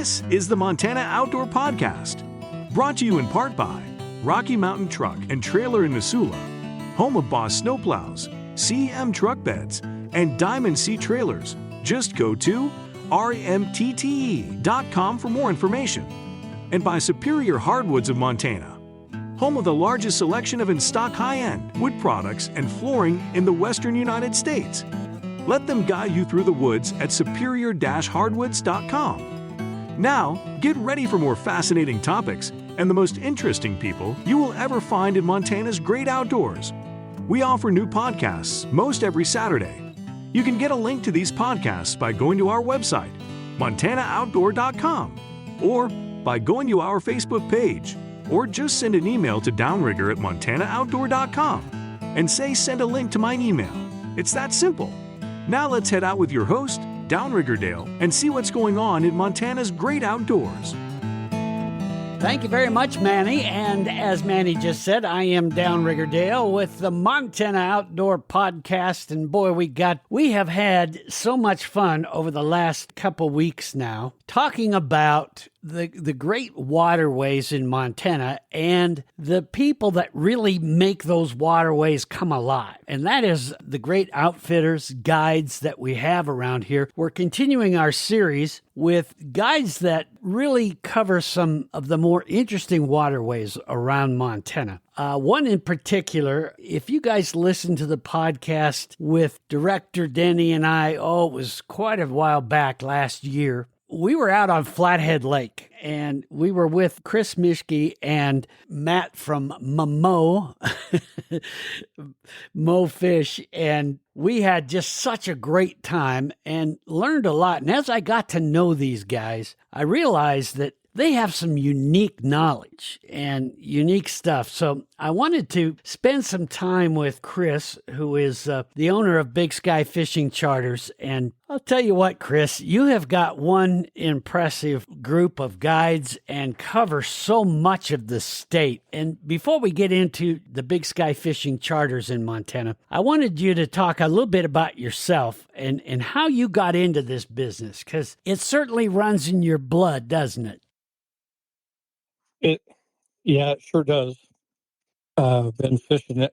This is the Montana Outdoor Podcast, brought to you in part by Rocky Mountain Truck and Trailer in Missoula, home of Boss Snowplows, CM Truck Beds, and Diamond Sea Trailers. Just go to rmtte.com for more information. And by Superior Hardwoods of Montana, home of the largest selection of in-stock high-end wood products and flooring in the western United States. Let them guide you through the woods at superior-hardwoods.com. Now, get ready for more fascinating topics and the most interesting people you will ever find in Montana's great outdoors. We offer new podcasts most every Saturday. You can get a link to these podcasts by going to our website, montanooutdoor.com, or by going to our Facebook page, or just send an email to Downrigger at montanooutdoor.com and say send a link to my email. It's that simple. Now let's head out with your host, Downrigger Dale, and see what's going on in Montana's great outdoors. Thank you very much, Manny. And as Manny just said, I am Downrigger Dale with the Montana Outdoor Podcast. And boy, we have had so much fun over the last couple weeks now talking about the great waterways in Montana and the people that really make those waterways come alive. And that is the great outfitters, guides that we have around here. We're continuing our series with guides that really cover some of the more interesting waterways around Montana. One in particular, if you guys listen to the podcast with Director Denny and I, it was quite a while back last year. We were out on Flathead Lake, and we were with Chris Mischke and Matt from Mo Fish, and we had just such a great time and learned a lot. And as I got to know these guys, I realized that they have some unique knowledge and unique stuff. So I wanted to spend some time with Chris, who is the owner of Big Sky Fishing Charters. And I'll tell you what, Chris, you have got one impressive group of guides and cover so much of the state. And before we get into the Big Sky Fishing Charters in Montana, I wanted you to talk a little bit about yourself and how you got into this business, because it certainly runs in your blood, doesn't it? It sure does. Been fishing it,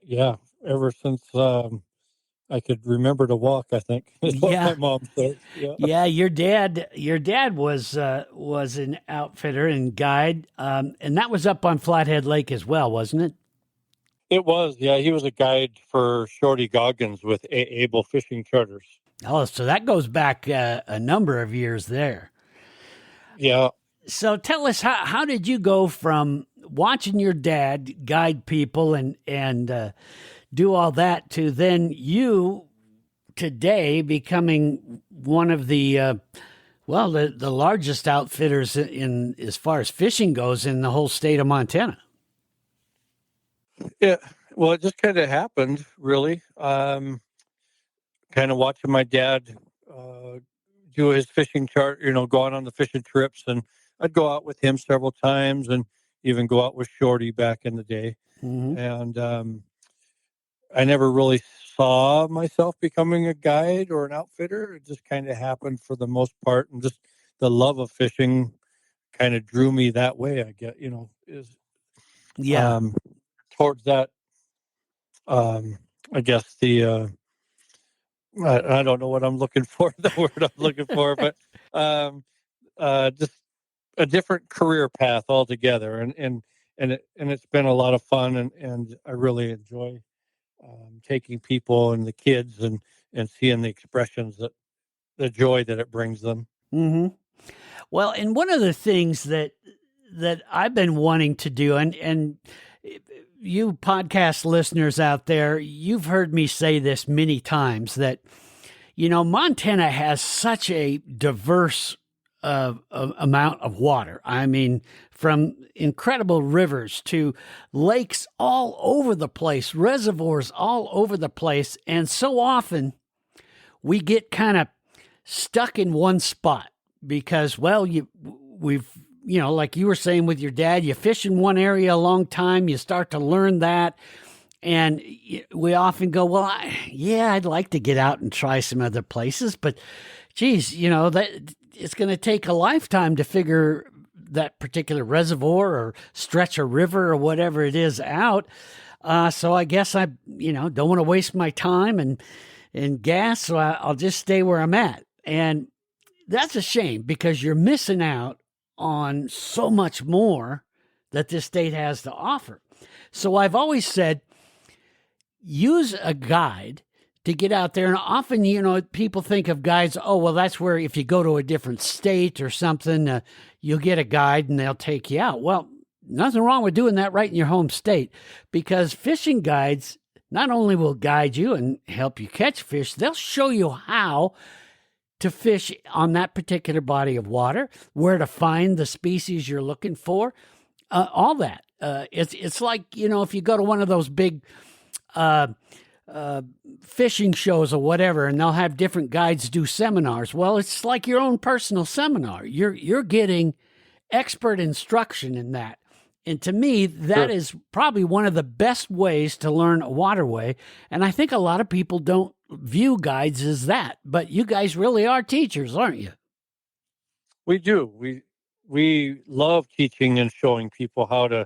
ever since I could remember to walk, I think. Is what my mom said. Yeah, your dad was an outfitter and guide, and that was up on Flathead Lake as well, wasn't it? It was, yeah. He was a guide for Shorty Goggins with Able Fishing Charters. Oh, so that goes back a number of years there. Yeah. So tell us, how did you go from watching your dad guide people and do all that to then you today becoming one of the largest outfitters in as far as fishing goes in the whole state of Montana? Yeah, well, it just kind of happened, really. Kind of watching my dad do his fishing chart, go out on the fishing trips, and I'd go out with him several times and even go out with Shorty back in the day. Mm-hmm. And I never really saw myself becoming a guide or an outfitter. It just kind of happened for the most part. And just the love of fishing kind of drew me that way, I guess, towards that. I guess I don't know what I'm looking for, the word I'm looking for, but just a different career path altogether, and it's been a lot of fun, and I really enjoy taking people and the kids and seeing the expressions, the joy that it brings them. Mm-hmm. Well, and one of the things that I've been wanting to do, and you podcast listeners out there, you've heard me say this many times, that Montana has such a diverse amount of water. I mean, from incredible rivers to lakes all over the place, reservoirs all over the place. And so often we get kind of stuck in one spot because, we've like you were saying with your dad, you fish in one area a long time, you start to learn that. And we often go, I'd like to get out and try some other places, but geez, it's going to take a lifetime to figure that particular reservoir or stretch a river or whatever it is out. So I guess I, don't want to waste my time and gas, so I'll just stay where I'm at. And that's a shame because you're missing out on so much more that this state has to offer. So I've always said, use a guide to get out there. And often, people think of guides, oh, well, that's where if you go to a different state or something, you'll get a guide and they'll take you out. Well, nothing wrong with doing that right in your home state, because fishing guides not only will guide you and help you catch fish, they'll show you how to fish on that particular body of water, where to find the species you're looking for, all that. It's like, if you go to one of those big fishing shows or whatever, and they'll have different guides do seminars. Well, it's like your own personal seminar. You're getting expert instruction in that. And to me, that is probably one of the best ways to learn a waterway. And I think a lot of people don't view guides as that, but you guys really are teachers, aren't you? We do. We love teaching and showing people how to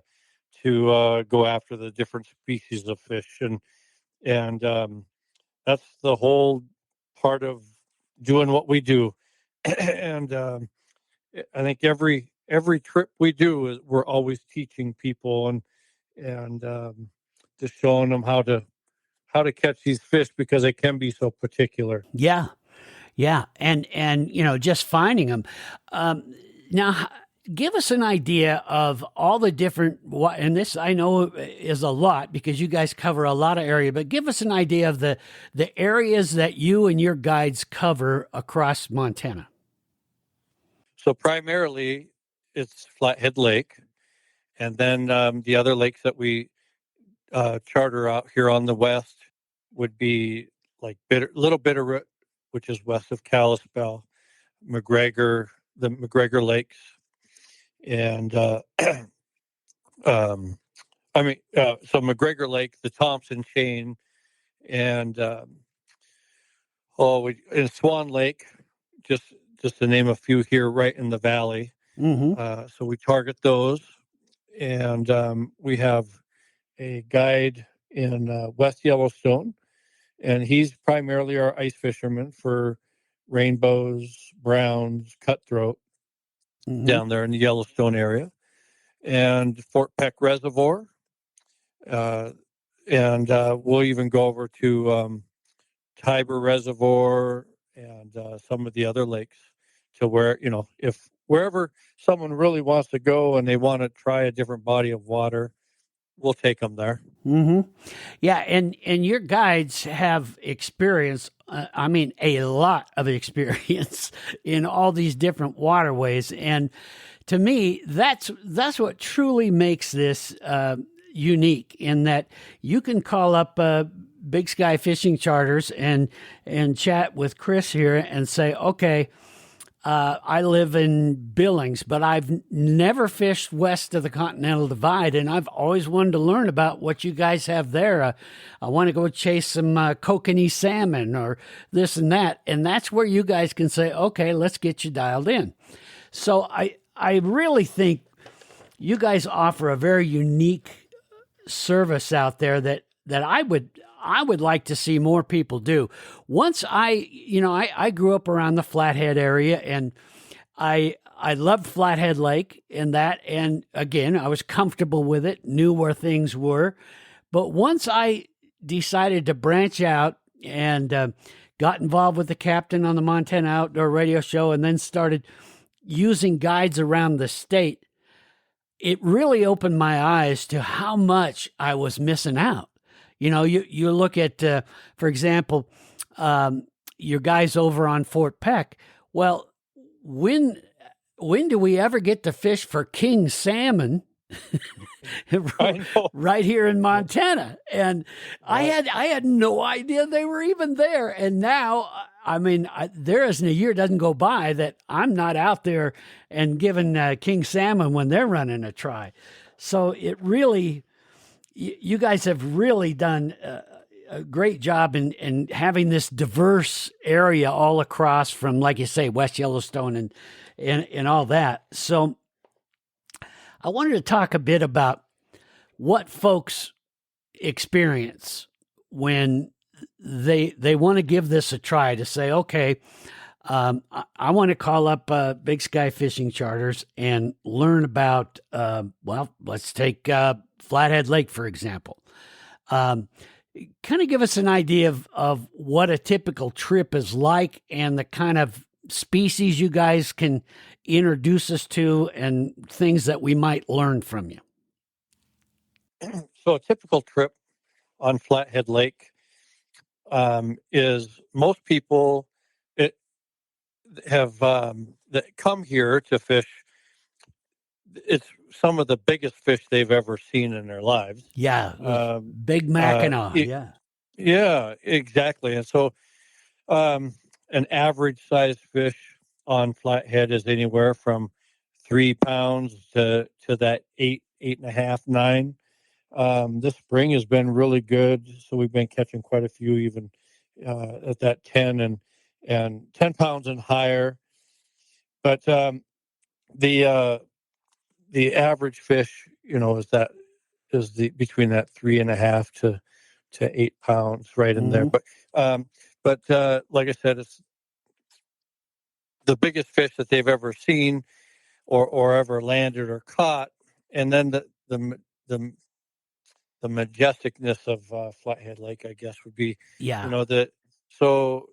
go after the different species of fish, and that's the whole part of doing what we do. And I think every trip we do, we're always teaching people and just showing them how to catch these fish, because they can be so particular. Yeah. And just finding them. Now, give us an idea of all the different, and this I know is a lot because you guys cover a lot of area, but give us an idea of the areas that you and your guides cover across Montana. So primarily it's Flathead Lake, and then the other lakes that we charter out here on the west would be like Little Bitterroot, which is west of Kalispell, the McGregor Lakes, and so McGregor Lake, the Thompson Chain, and in Swan Lake, just to name a few here right in the valley. Mm-hmm. So we target those, and we have a guide in West Yellowstone, and he's primarily our ice fisherman for rainbows, browns, cutthroat, mm-hmm. down there in the Yellowstone area, and Fort Peck Reservoir, and we'll even go over to Tiber Reservoir and some of the other lakes, to where, if wherever someone really wants to go and they want to try a different body of water, we'll take them there. Mm-hmm. Yeah, and your guides have experience, a lot of experience in all these different waterways. And to me, that's what truly makes this unique, in that you can call up Big Sky Fishing Charters and chat with Chris here and say, okay, I live in Billings, but I've never fished west of the Continental Divide, and I've always wanted to learn about what you guys have there. I want to go chase some kokanee salmon or this and that, and that's where you guys can say, okay, let's get you dialed in. So I really think you guys offer a very unique service out there that I would like to see more people do. Once I grew up around the Flathead area, and I loved Flathead Lake and that. And again, I was comfortable with it, knew where things were. But once I decided to branch out and got involved with the captain on the Montana Outdoor Radio Show, and then started using guides around the state, it really opened my eyes to how much I was missing out. You look at, for example, your guys over on Fort Peck. Well, when do we ever get to fish for king salmon right here in Montana? And I had no idea they were even there. And now, there isn't a year doesn't go by that I'm not out there and giving king salmon when they're running a try. So it really, you guys have really done a great job in having this diverse area all across from, like you say, West Yellowstone and all that. So I wanted to talk a bit about what folks experience when they want to give this a try, to say, okay, I want to call up Big Sky Fishing Charters and learn about, well, let's take Flathead Lake, for example. Kind of give us an idea of what a typical trip is like and the kind of species you guys can introduce us to and things that we might learn from you. So a typical trip on Flathead Lake is most people have that come here to fish. It's some of the biggest fish they've ever seen in their lives. Yeah, big Mackinaw. Yeah, exactly. And so an average sized fish on Flathead is anywhere from 3 pounds to that 8.5, 9. This spring has been really good, so we've been catching quite a few, even at that 10 and 10 pounds and higher. But the average fish, is between that 3.5 to 8 pounds, right in there. But like I said, it's the biggest fish that they've ever seen or ever landed or caught, and then the majesticness of Flathead Lake, I guess, would be, that. So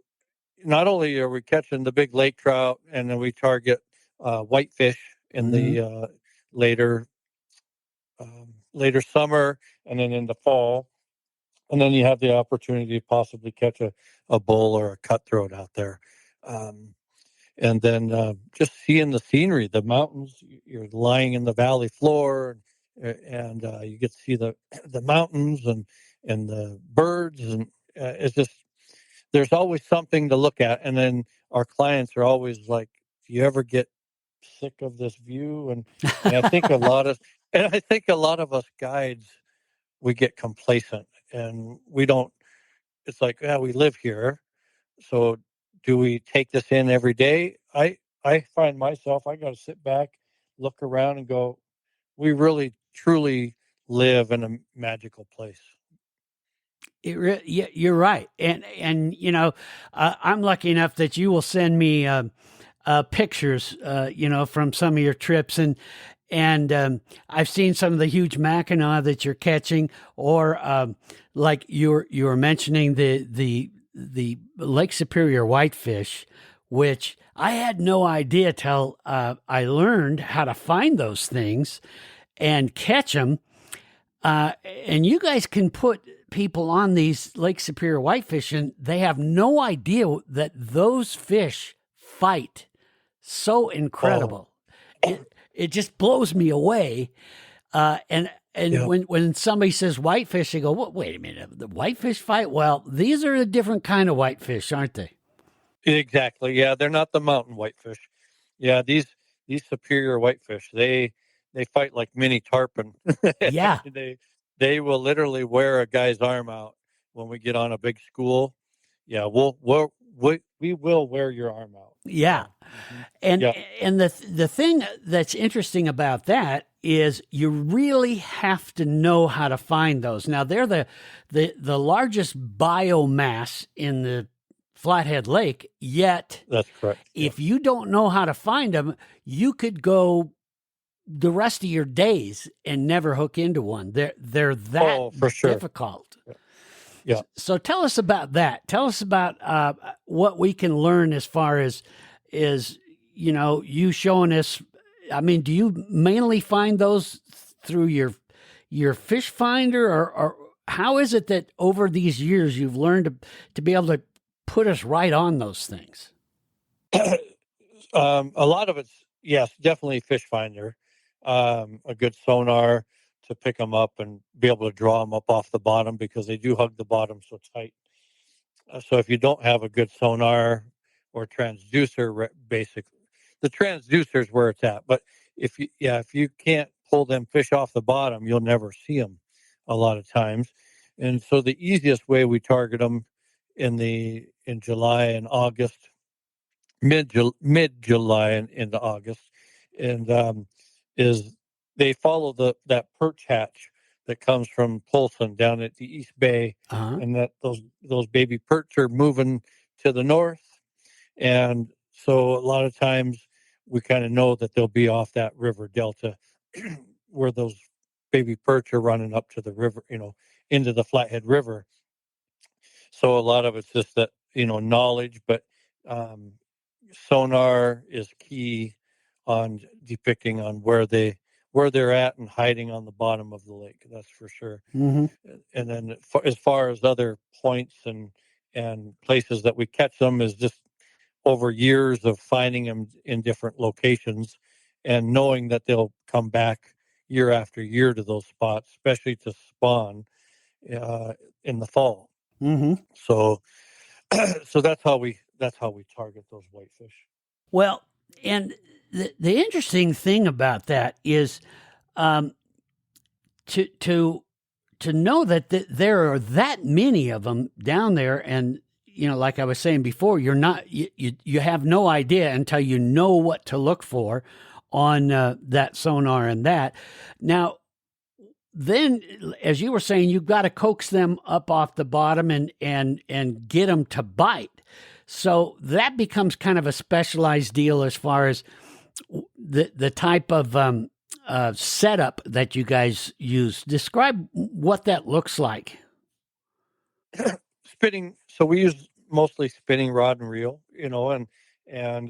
not only are we catching the big lake trout, and then we target whitefish in the later summer and then in the fall, and then you have the opportunity to possibly catch a bull or a cutthroat out there. And then just seeing the scenery, the mountains, you're lying in the valley floor, and you get to see the mountains and the birds, and it's just, there's always something to look at. And then our clients are always like, do you ever get sick of this view? And I think a lot of us guides, we get complacent, and we don't, it's like, yeah, we live here, so do we take this in every day? I find myself, I got to sit back, look around, and go, we really truly live in a magical place. Yeah, you're right, and I'm lucky enough that you will send me pictures, from some of your trips, and I've seen some of the huge Mackinaw that you're catching, or like you were mentioning the Lake Superior Whitefish, which I had no idea till I learned how to find those things and catch them. And you guys can put people on these Lake Superior Whitefish, and they have no idea that those fish fight so incredible. It just blows me away. And when somebody says whitefish, they go, well, wait a minute, the whitefish fight? Well, these are a different kind of whitefish, aren't they? Exactly. Yeah, they're not the mountain whitefish. Yeah, these superior whitefish, they fight like mini tarpon. Yeah. They will literally wear a guy's arm out when we get on a big school. Yeah, we will wear your arm out. Yeah. And the thing that's interesting about that is you really have to know how to find those. Now, they're the largest biomass in the Flathead Lake, yet that's correct. If you don't know how to find them, you could go the rest of your days and never hook into one. They're that for sure. difficult. Yeah. So tell us about that. Tell us about what we can learn as far as you showing us. I mean, do you mainly find those through your fish finder, or how is it that over these years you've learned to be able to put us right on those things? A lot of it's, yes, definitely fish finder, a good sonar to pick them up and be able to draw them up off the bottom, because they do hug the bottom so tight. So if you don't have a good sonar or transducer, basically, the transducer is where it's at. But if you can't pull them fish off the bottom, you'll never see them a lot of times. And so the easiest way we target them in July and August, mid July and into August, and is they follow that perch hatch that comes from Polson down at the East Bay, Uh-huh. and that those baby perch are moving to the north, and so a lot of times we kind of know that they'll be off that river delta where those baby perch are running up to the river, into the Flathead River. So a lot of it's just that, knowledge, but um, sonar is key on depicting on where they're at and hiding on the bottom of the lake. That's for sure. Mm-hmm. And then as far as other points and places that we catch them is just over years of finding them in different locations and knowing that they'll come back year after year to those spots, especially to spawn in the fall. Mm-hmm. So, so that's how we target those whitefish. Well, and the interesting thing about that is um, to know that there are that many of them down there, and like I was saying before, you have no idea until you know what to look for on that sonar and that. Now, then, as you were saying, you've got to coax them up off the bottom and get them to bite. So that becomes kind of a specialized deal as far as the type of setup that you guys use. Describe what that looks like. Spinning. So we use mostly spinning rod and reel, and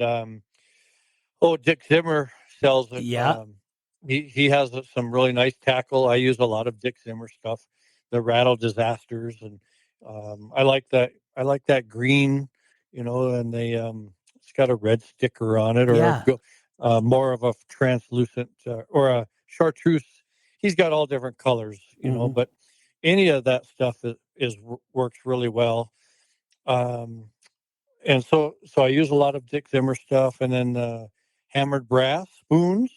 Dick Zimmer sells it. Yeah. He has some really nice tackle. I use a lot of Dick Zimmer stuff, the Rattle Disasters, and I like that. I like that green, and it's got a red sticker on it, or Yeah. more of a translucent or a chartreuse. He's got all different colors, Mm-hmm. but any of that stuff works really well. And so I use a lot of Dick Zimmer stuff, and then hammered brass spoons.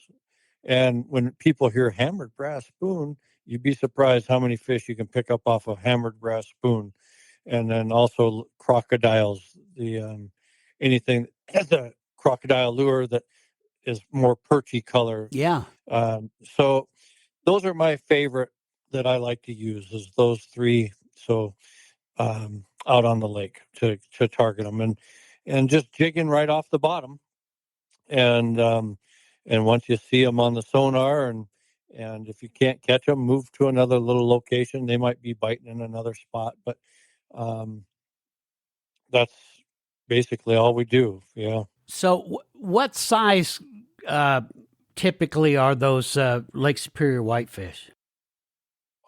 And when people hear hammered brass spoon, you'd be surprised how many fish you can pick up off a hammered brass spoon. And then also crocodiles, anything has a crocodile lure that is more perchy color. Yeah. So those are my favorite that I like to use, is those three. So out on the lake to target them, and just jigging right off the bottom, and once you see them on the sonar, and if you can't catch them, move to another little location. They might be biting in another spot, but that's basically all we do. Yeah. So, what size typically are those Lake Superior whitefish?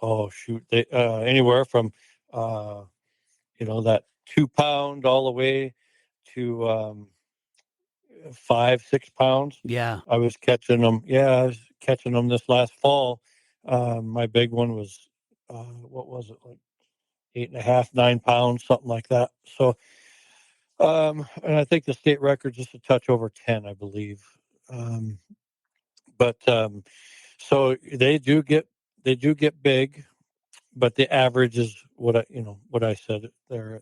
Oh shoot, they anywhere from that 2 pound all the way to 5-6 pounds. Yeah. I was catching them. Yeah, I was catching them this last fall. My big one was what was it, like 8.5, 9 pounds, something like that. So, and I think the state record's just a touch over 10, I believe. But so they do get big, but the average is what I said there.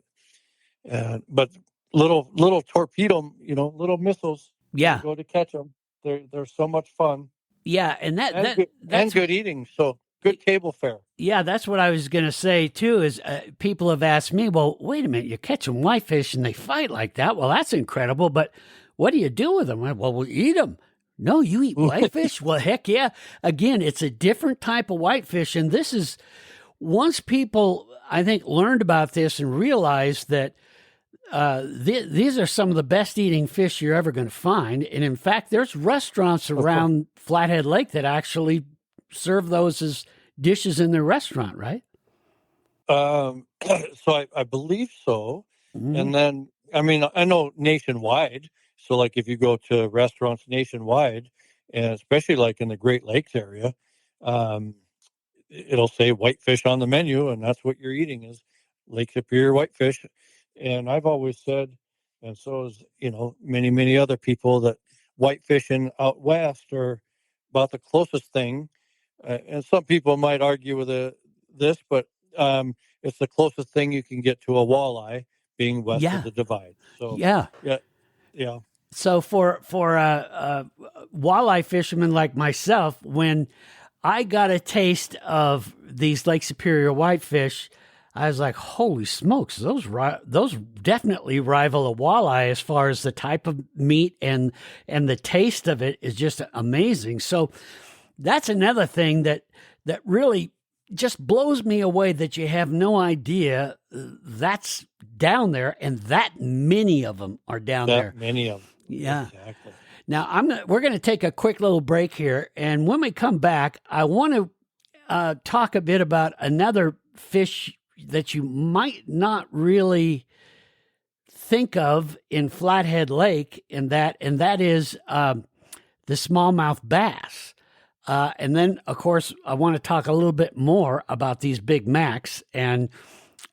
But little torpedo, little missiles. When you Yeah. go to catch them, they're so much fun, Yeah, and and that's good eating. So good table fare. yeah, that's what I was going to say too. Is people have asked me, well, wait a minute, you're catching whitefish and they fight like that? Well, that's incredible. But what do you do with them? Well, we'll eat them. No, you eat whitefish? Well, heck yeah. Again, it's a different type of whitefish, and this is once people, I think, learned about this and realized that these are some of the best eating fish you're ever going to find. And in fact, there's restaurants around Flathead Lake that actually serve those as dishes in their restaurant, right? So I believe so. Mm-hmm. And then, I mean, I know nationwide. So like if you go to restaurants nationwide, and especially like in the Great Lakes area, um, it'll say whitefish on the menu, and that's what you're eating is Lake Superior whitefish. And I've always said, and so is, many other people, that whitefishing out west are about the closest thing. And some people might argue with this, but it's the closest thing you can get to a walleye, being west Yeah. of the divide. So Yeah. yeah. So for a walleye fisherman like myself, when I got a taste of these Lake Superior whitefish, I was like, "Holy smokes! Those definitely rival a walleye as far as the type of meat and the taste of it is just amazing." So that's another thing that really just blows me away, that you have no idea that's down there, and that many of them are down there. Many of them. Yeah. Exactly. Now we're going to take a quick little break here, and when we come back, I want to talk a bit about another fish that you might not really think of in Flathead Lake, and that is the smallmouth bass. And then, of course, I want to talk a little bit more about these Big Macs and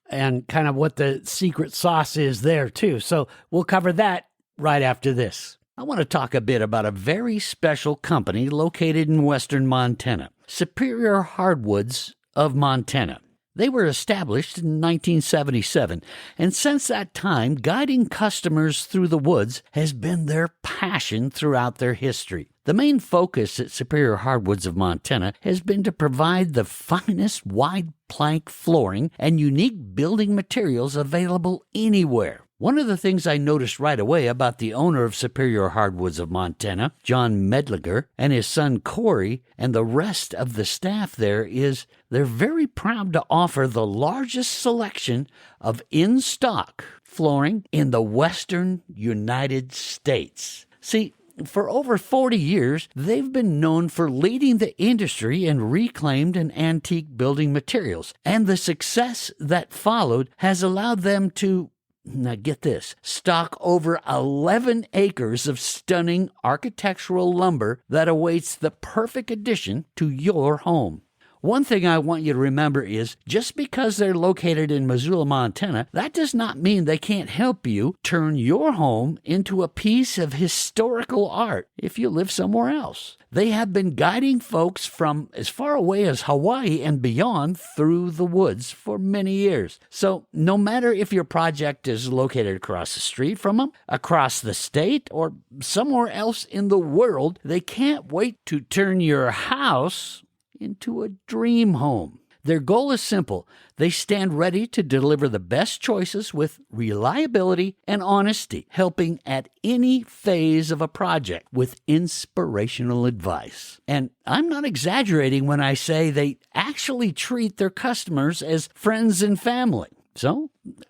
kind of what the secret sauce is there, too. So we'll cover that right after this. I want to talk a bit about a very special company located in western Montana, Superior Hardwoods of Montana. They were established in 1977, and since that time, guiding customers through the woods has been their passion throughout their history. The main focus at Superior Hardwoods of Montana has been to provide the finest wide plank flooring and unique building materials available anywhere. One of the things I noticed right away about the owner of Superior Hardwoods of Montana, John Medliger, and his son Corey, and the rest of the staff there is they're very proud to offer the largest selection of in-stock flooring in the western United States. See, for over 40 years, they've been known for leading the industry in reclaimed and antique building materials, and the success that followed has allowed them to, now get this, stock over 11 acres of stunning architectural lumber that awaits the perfect addition to your home. One thing I want you to remember is, just because they're located in Missoula, Montana, that does not mean they can't help you turn your home into a piece of historical art if you live somewhere else. They have been guiding folks from as far away as Hawaii and beyond through the woods for many years. So no matter if your project is located across the street from them, across the state, or somewhere else in the world, they can't wait to turn your house into a dream home. Their goal is simple. They stand ready to deliver the best choices with reliability and honesty, helping at any phase of a project with inspirational advice. And I'm not exaggerating when I say they actually treat their customers as friends and family. So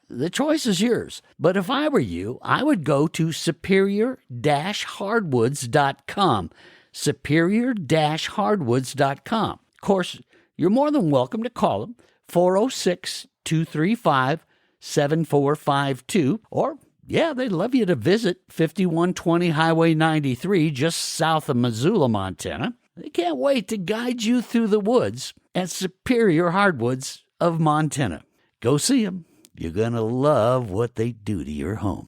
the choice is yours. But if I were you, I would go to superior-hardwoods.com. superior-hardwoods.com. Of course, you're more than welcome to call them, 406-235-7452, or, they'd love you to visit 5120 Highway 93 just south of Missoula, Montana. They can't wait to guide you through the woods at Superior Hardwoods of Montana. Go see them. You're going to love what they do to your home.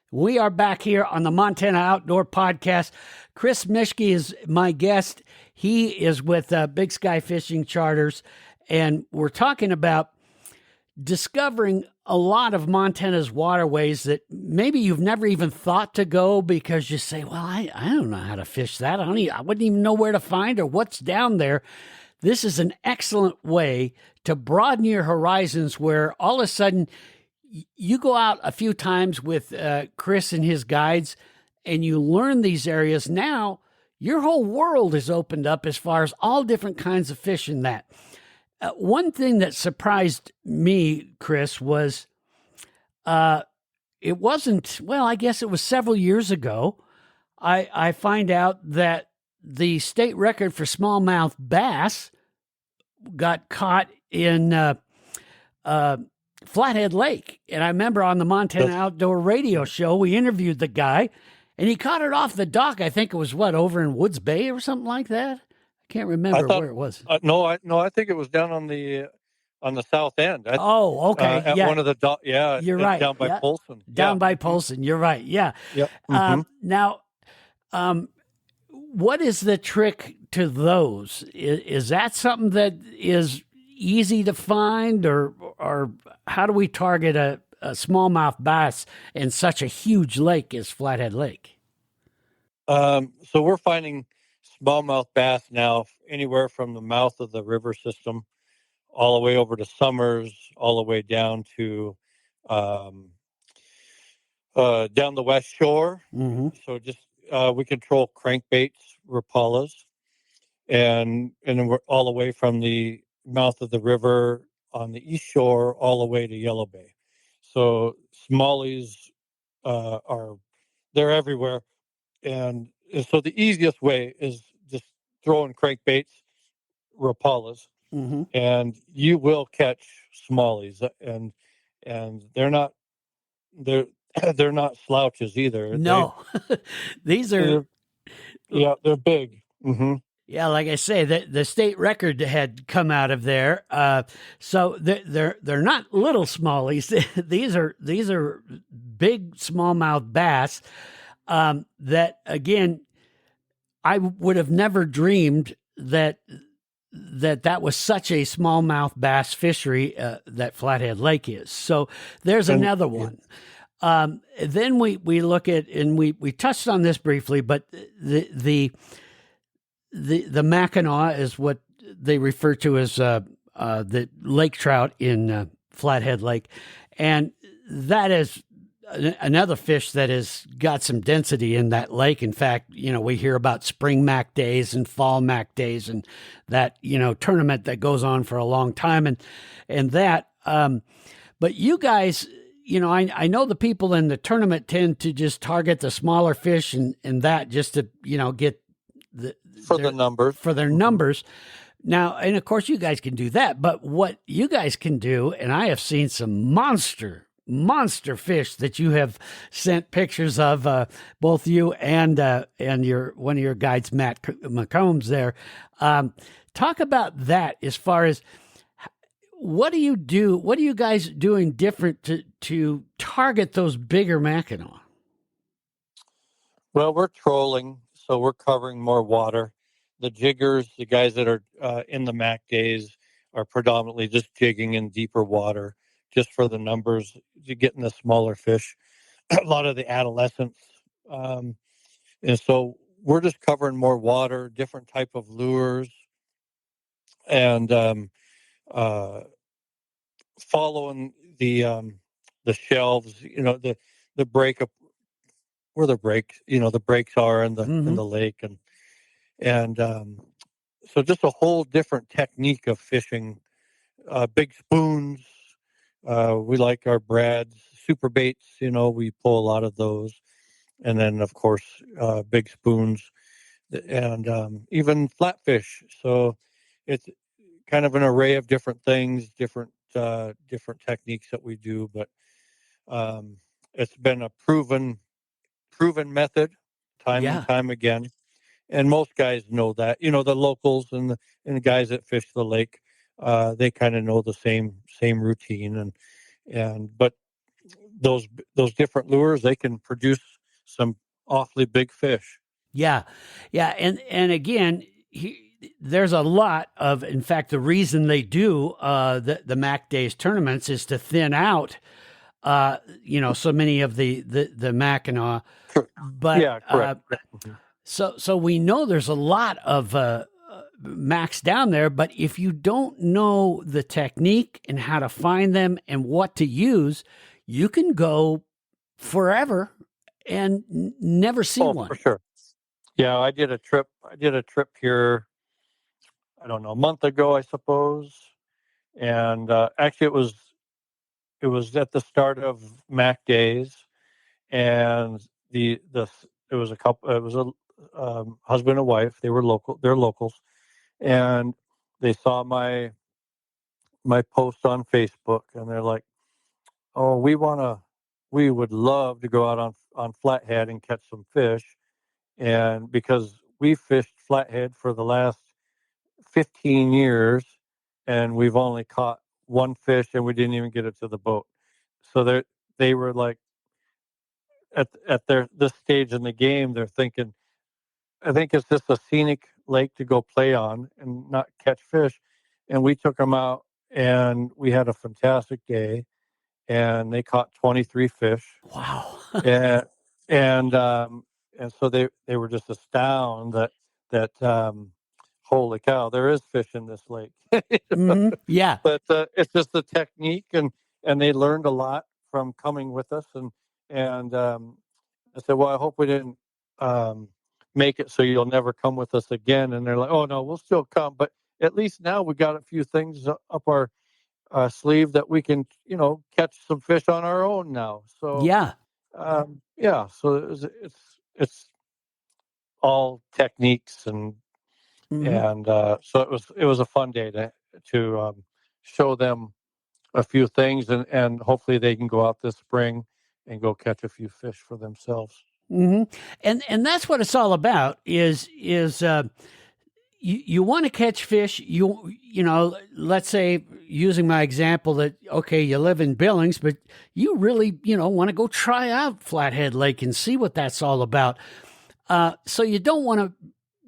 We are back here on the Montana Outdoor Podcast. Chris Mischke is my guest. He is with Big Sky Fishing Charters, and we're talking about discovering a lot of Montana's waterways that maybe you've never even thought to go, because you say, well, I don't know how to fish that. I wouldn't even know where to find or what's down there. This is an excellent way to broaden your horizons, where all of a sudden you go out a few times with Chris and his guides, and you learn these areas. Now your whole world is opened up as far as all different kinds of fish in that. One thing that surprised me, Chris, was it wasn't, I guess it was several years ago, I find out that the state record for smallmouth bass got caught in Flathead Lake. And I remember on the Montana Outdoor Radio Show, we interviewed the guy, and he caught it off the dock. I think it was over in Woods Bay or something like that. I can't remember where it was. No, I think it was down on the south end. Okay. At one of the you're right. Down by Polson. Down by Polson. You're right. Yeah. Yep. Now, what is the trick to those? Is that something that is easy to find, or how do we target a smallmouth bass in such a huge lake as Flathead Lake? So we're finding smallmouth bass now anywhere from the mouth of the river system all the way over to Summers, all the way down to down the west shore. Mm-hmm. So just we control crankbaits, rapalas, and then we're all the way from the mouth of the river on the east shore all the way to Yellow Bay. So Smallies are they're everywhere, and so the easiest way is just throwing crankbaits, rapalas, Mm-hmm. and you will catch Smallies, and they're they're not slouches either. No, these are. Yeah, they're big. Mm-hmm. Yeah, like I say, the state record had come out of there. So they're not little smallies. these are big smallmouth bass. That again, I would have never dreamed that was such a smallmouth bass fishery that Flathead Lake is. So there's another one. Then we look at, and we touched on this briefly, but the Mackinaw is what they refer to as the lake trout in Flathead Lake, and that is another fish that has got some density in that lake. In fact, we hear about spring mac days and fall mac days, and that tournament that goes on for a long time, and that. But you guys, I know the people in the tournament tend to just target the smaller fish and that just to get the numbers for their numbers. Now, and of course you guys can do that, but what you guys can do, and I have seen some monster fish that you have sent pictures of, both you and your one of your guides, Matt McCombs there. Talk about that as far as what do you do? What are you guys doing different to target those bigger Mackinaw? Well, we're trolling, so we're covering more water. The jiggers, the guys that are in the Mac days, are predominantly just jigging in deeper water, just for the numbers. You're getting the smaller fish, a lot of the adolescents, and so we're just covering more water, different type of lures, and following the shelves. The break up where the breaks are in the lake, and so just a whole different technique of fishing. Big spoons. We like our brads, super baits. We pull a lot of those, and then of course big spoons, and even flatfish. So it's kind of an array of different things, different techniques that we do. But it's been a proven method, time and time again. And most guys know that. The locals and the guys that fish the lake, they kind of know the same routine. But those different lures, they can produce some awfully big fish. Yeah, and again, there's a lot of. In fact, the reason they do the Mac Days tournaments is to thin out, so many of the Mackinaw. But yeah, correct. So we know there's a lot of Macs down there, but if you don't know the technique and how to find them and what to use, you can go forever and never see one. For sure. Yeah, I did a trip here, I don't know, a month ago, I suppose. And actually it was at the start of Mac Days, and it was a husband and wife. They're locals, and they saw my post on Facebook, and they're like, "Oh, we would love to go out on Flathead and catch some fish," and because we fished Flathead for the last 15 years, and we've only caught one fish, and we didn't even get it to the boat. So they were like, at this stage in the game, they're thinking, I think it's just a scenic lake to go play on and not catch fish. And we took them out and we had a fantastic day, and they caught 23 fish. Wow. and and and so they were just astounded that holy cow, there is fish in this lake. Yeah. But it's just the technique, and they learned a lot from coming with us, and I said, well, I hope we didn't make it so you'll never come with us again. And they're like, oh no, we'll still come, but at least now we got a few things up our sleeve that we can, catch some fish on our own now. So Yeah. yeah, so it's all techniques, and so it was a fun day to show them a few things, and hopefully they can go out this spring and go catch a few fish for themselves. And that's what it's all about. Is you want to catch fish? Let's say, using my example, that okay, you live in Billings, but you really want to go try out Flathead Lake and see what that's all about. So you don't want to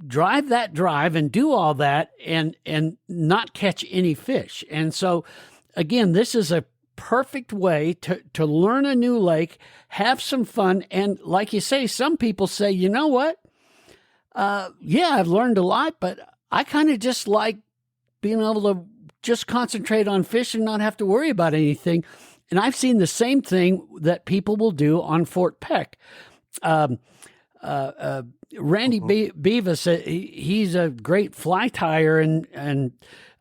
drive and do all that and not catch any fish. And so again, this is a perfect way to learn a new lake, have some fun. And like you say, some people say, you know what? Yeah, I've learned a lot, but I kind of just like being able to just concentrate on fish and not have to worry about anything. And I've seen the same thing that people will do on Fort Peck. Randy Beavis, he's a great fly tyer, and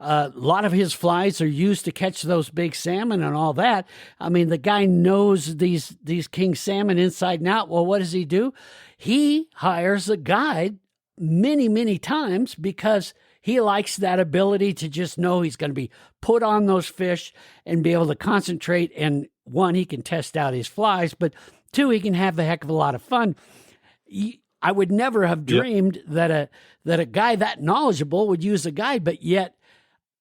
a lot of his flies are used to catch those big salmon and all that. I mean, the guy knows these king salmon inside and out. Well, what does he do? He hires a guide many, many times because he likes that ability to just know he's going to be put on those fish and be able to concentrate. And one, he can test out his flies, but two, he can have a heck of a lot of fun. I would never have dreamed that a guy that knowledgeable would use a guide, but yet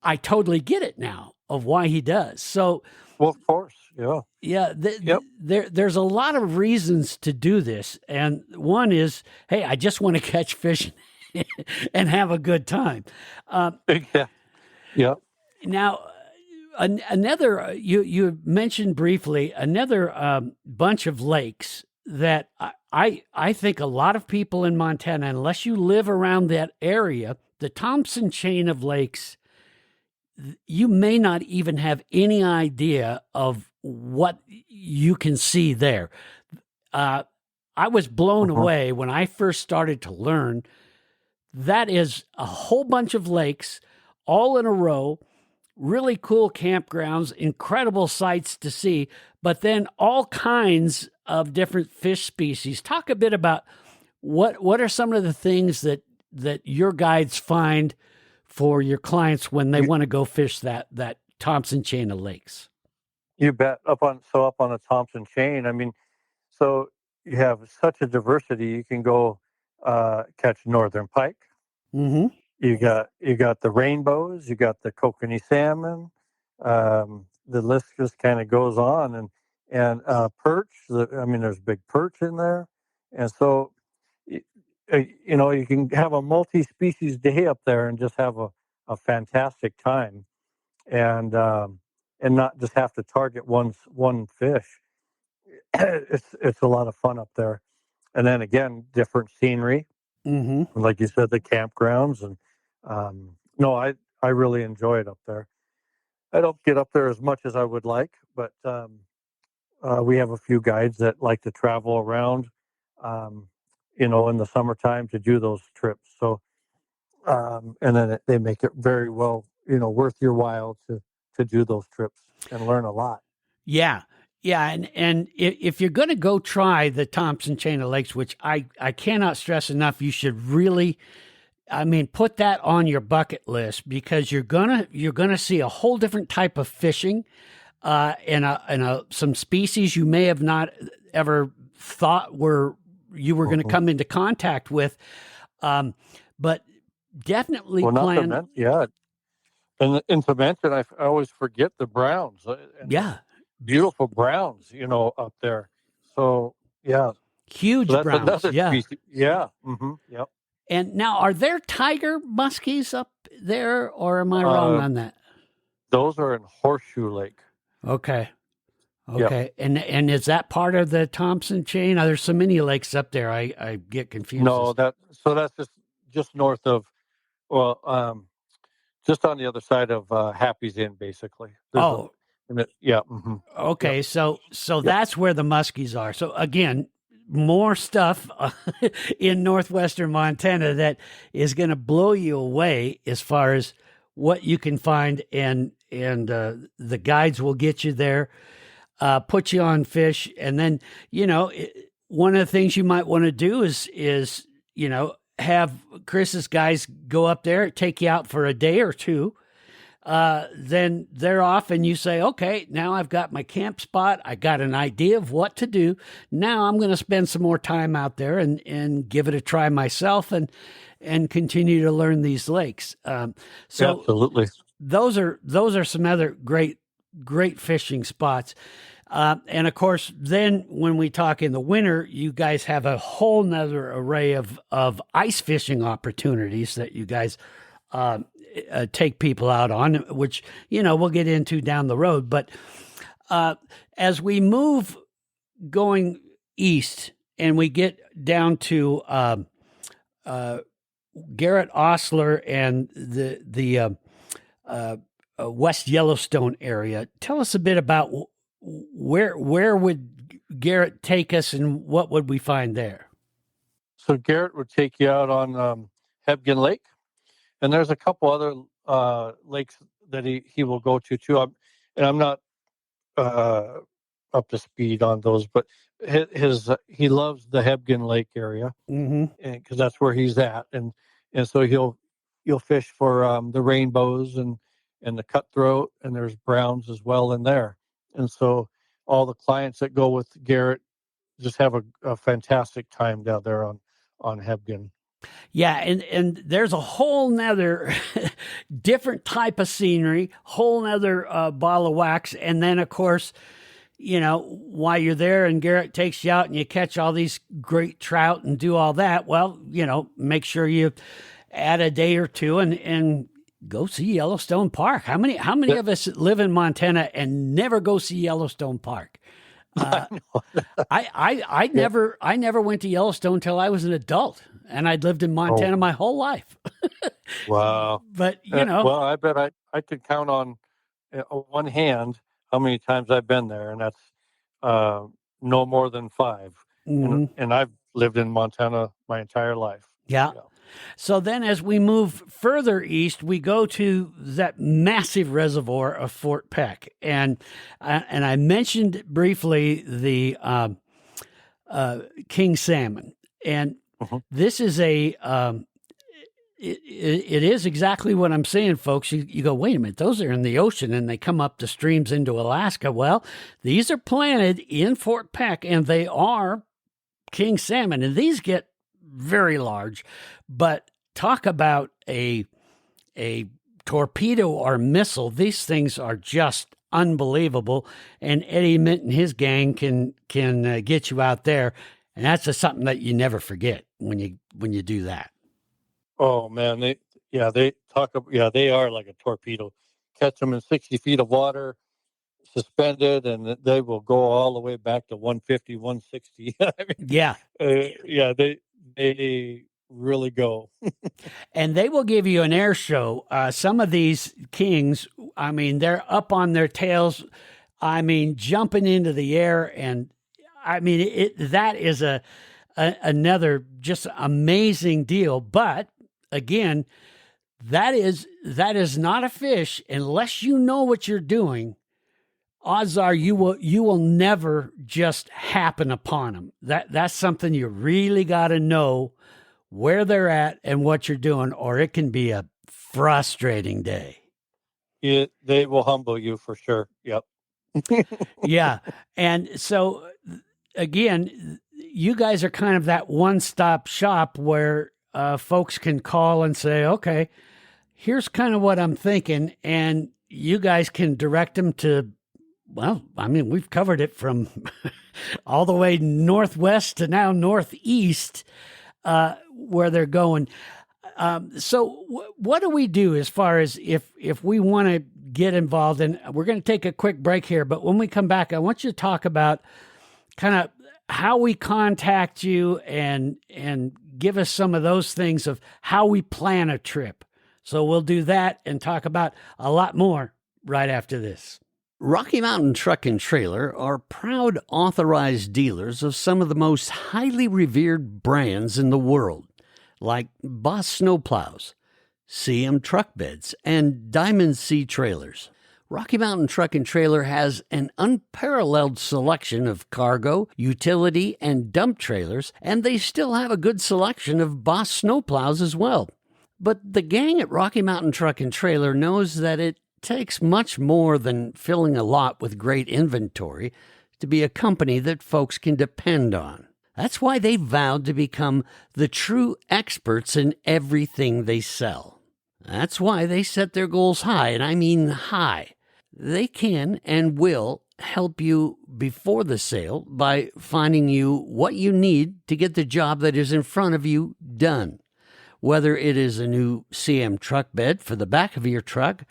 I totally get it now of why he does. So, well, of course, yeah. There's a lot of reasons to do this, and one is, hey, I just want to catch fish and have a good time. Yeah. Now, another you mentioned briefly another bunch of lakes that I think a lot of people in Montana, unless you live around that area, the Thompson Chain of Lakes, you may not even have any idea of what you can see there. I was blown away when I first started to learn. That is a whole bunch of lakes all in a row, really cool campgrounds, incredible sights to see, but then all kinds of different fish species. Talk a bit about what are some of the things that your guides find for your clients when they want to go fish that Thompson Chain of Lakes. You bet. Up on the Thompson Chain, I mean, so you have such a diversity. You can go catch Northern Pike. Mm-hmm. You got the rainbows. You got the Kokanee salmon. The list just kind of goes on, and perch. There's big perch in there, and so you can have a multi-species day up there and just have a fantastic time, and not just have to target one fish. It's a lot of fun up there, and then again, different scenery. Mm-hmm. Like you said, the campgrounds, and no, I really enjoy it up there. I don't get up there as much as I would like, but we have a few guides that like to travel around, in the summertime to do those trips. So, and then they make it very well, worth your while to do those trips and learn a lot. Yeah. Yeah, and if you're going to go try the Thompson Chain of Lakes, which I cannot stress enough, you should really, put that on your bucket list, because you're gonna see a whole different type of fishing, and some species you may have not ever thought you were going to come into contact with, but definitely plan. And to mention, I always forget the browns. Beautiful browns, up there. So, yeah. Huge so browns. Yeah. Species. Yeah. Mm-hmm. Yep. And now, are there tiger muskies up there, or am I wrong on that? Those are in Horseshoe Lake. Okay. Yep. Okay. And is that part of the Thompson chain? There's so many lakes up there. I get confused. No, that's just north of, well, just on the other side of Happy's Inn, basically. Yeah. Mm-hmm. Okay. Yep. So that's where the muskies are. So again, more stuff in northwestern Montana that is going to blow you away as far as what you can find, and the guides will get you there, put you on fish, and then one of the things you might want to do is have Chris's guys go up there, take you out for a day or two. Then they're off, and you say, okay, now I've got my camp spot. I got an idea of what to do. Now I'm going to spend some more time out there and give it a try myself and continue to learn these lakes. So absolutely, those are some other great fishing spots. And of course, then when we talk in the winter, you guys have a whole nother array of ice fishing opportunities that you guys take people out on, which we'll get into down the road. But as we move going east and we get down to Garrett Osler and the West Yellowstone area, tell us a bit about where would Garrett take us and what would we find there? So Garrett would take you out on Hebgen Lake. And there's a couple other lakes that he will go to too. I'm not up to speed on those, but he loves the Hebgen Lake area, because that's where he's at, and so you'll fish for the rainbows and the cutthroat, and there's browns as well in there. And so all the clients that go with Garrett just have a fantastic time down there on Hebgen. Yeah, and there's a whole nother different type of scenery, whole nother ball of wax. And then, of course, while you're there and Garrett takes you out and you catch all these great trout and do all that, well, make sure you add a day or two and go see Yellowstone Park. How many of us live in Montana and never go see Yellowstone Park? I never went to Yellowstone until I was an adult, and I'd lived in Montana my whole life. Wow! But well, I bet I could count on one hand how many times I've been there, and that's no more than 5. And I've lived in Montana my entire life. Yeah. So then as we move further east, we go to that massive reservoir of Fort Peck. And I mentioned briefly the king salmon. And this is it is exactly what I'm saying, folks. You go, wait a minute, those are in the ocean and they come up the streams into Alaska. Well, these are planted in Fort Peck, and they are king salmon. And these get very large, but talk about a torpedo or missile. These things are just unbelievable, and Eddie Mint and his gang can get you out there, and that's just something that you never forget when you do that. Oh man, they are like a torpedo. Catch them in 60 feet of water, suspended, and they will go all the way back to 150, 160. I mean, they really go. And they will give you an air show. Some of these kings, I mean, they're up on their tails, I mean, jumping into the air. And I mean, that is another just amazing deal. But again, that is not a fish unless you know what you're doing. Odds are you will never just happen upon them. That's something you really got to know where they're at and what you're doing, or it can be a frustrating day. They will humble you for sure. Yep. Yeah. And so again, you guys are kind of that one-stop shop where folks can call and say, okay, here's kind of what I'm thinking. And you guys can direct them to, well, I mean, we've covered it from all the way northwest to now northeast, where they're going. So what do we do as far as if we want to get involved? And we're going to take a quick break here, but when we come back, I want you to talk about kind of how we contact you and give us some of those things of how we plan a trip. So we'll do that and talk about a lot more right after this. Rocky Mountain Truck and Trailer are proud authorized dealers of some of the most highly revered brands in the world, like Boss Snowplows, CM Truck Beds, and Diamond C Trailers. Rocky Mountain Truck and Trailer has an unparalleled selection of cargo, utility, and dump trailers, and they still have a good selection of Boss Snowplows as well. But the gang at Rocky Mountain Truck and Trailer knows that it takes much more than filling a lot with great inventory to be a company that folks can depend on. That's why they vowed to become the true experts in everything they sell. That's why they set their goals high, and I mean high. They can and will help you before the sale by finding you what you need to get the job that is in front of you done. Whether it is a new CM truck bed for the back of your truck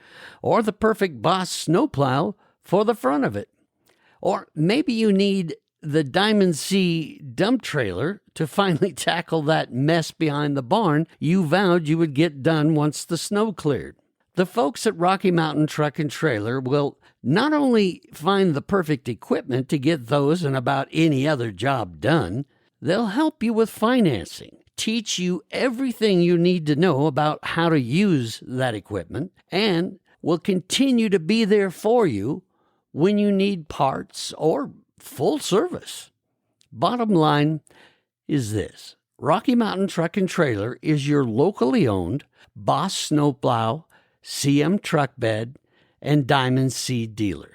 or the perfect Boss snowplow for the front of it. Or maybe you need the Diamond C dump trailer to finally tackle that mess behind the barn you vowed you would get done once the snow cleared. The folks at Rocky Mountain Truck and Trailer will not only find the perfect equipment to get those and about any other job done, they'll help you with financing, teach you everything you need to know about how to use that equipment, and will continue to be there for you when you need parts or full service. Bottom line is this: Rocky Mountain Truck and Trailer is your locally owned Boss Snowplow, CM Truck Bed, and Diamond C dealer.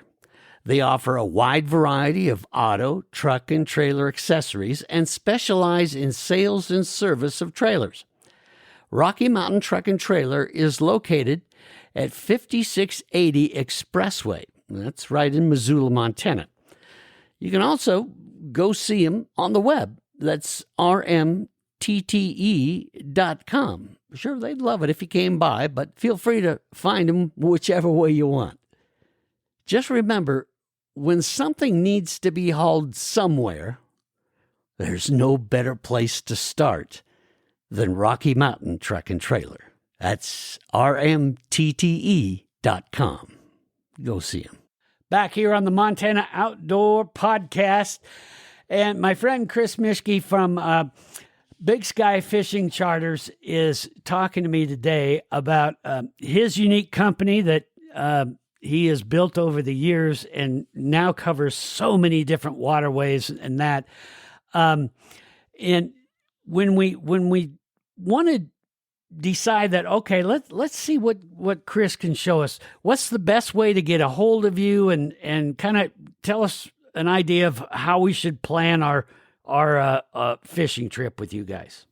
They offer a wide variety of auto, truck, and trailer accessories and specialize in sales and service of trailers. Rocky Mountain Truck and Trailer is located at 5680 Expressway. That's right in Missoula, Montana. You can also go see them on the web. That's rmtte.com. Sure, they'd love it if you came by, but feel free to find them whichever way you want. Just remember, when something needs to be hauled somewhere, there's no better place to start than Rocky Mountain Truck and Trailer. That's rmtte.com. Go see them. Back here on the Montana Outdoor Podcast, and my friend Chris Mischke from Big Sky Fishing Charters is talking to me today about his unique company that he has built over the years and now covers so many different waterways and that. And when we want to decide that, okay, let's see what Chris can show us. What's the best way to get a hold of you and kind of tell us an idea of how we should plan our fishing trip with you guys?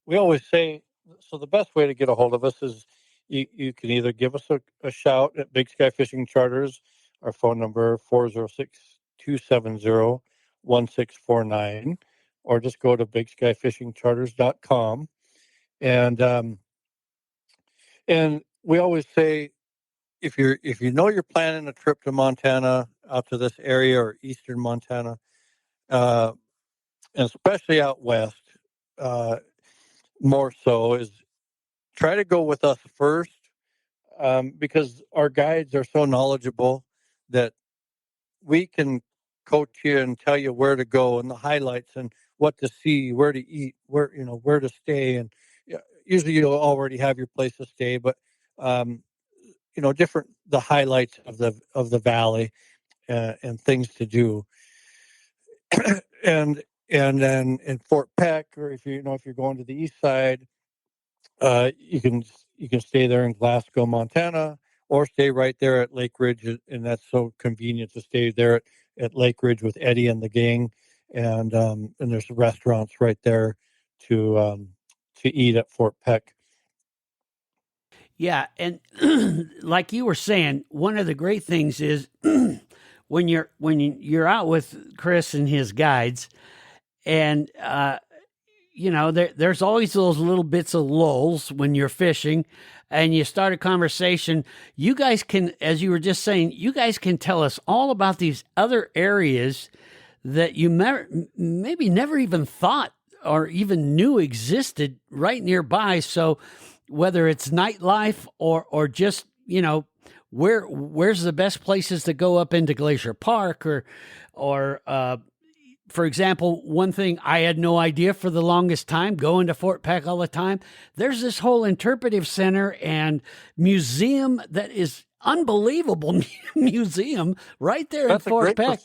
We always say, so the best way to get a hold of us is you can either give us a shout at Big Sky Fishing Charters, our phone number 406-270-1649, or just go to bigskyfishingcharters.com. And we always say, if you know you're planning a trip to Montana, out to this area or eastern Montana, and especially out west, more so, is try to go with us first, because our guides are so knowledgeable that we can coach you and tell you where to go and the highlights and what to see, where to eat, where to stay. And usually you'll already have your place to stay, but different, the highlights of the valley and things to do. and then in Fort Peck, or if you're going to the east side, you can stay there in Glasgow, Montana, or stay right there at Lake Ridge, and that's so convenient to stay there at Lake Ridge with Eddie and the gang, and there's restaurants right there to eat at Fort Peck. Yeah, and like you were saying, one of the great things is when you're out with Chris and his guides, and there's always those little bits of lulls when you're fishing and you start a conversation. You guys can, as you were just saying, you guys can tell us all about these other areas that you maybe never even thought or even knew existed right nearby. So whether it's nightlife or just, where's the best places to go up into Glacier Park or for example, one thing I had no idea for the longest time, going to Fort Peck all the time, there's this whole interpretive center and museum that is unbelievable museum right there in Fort Peck.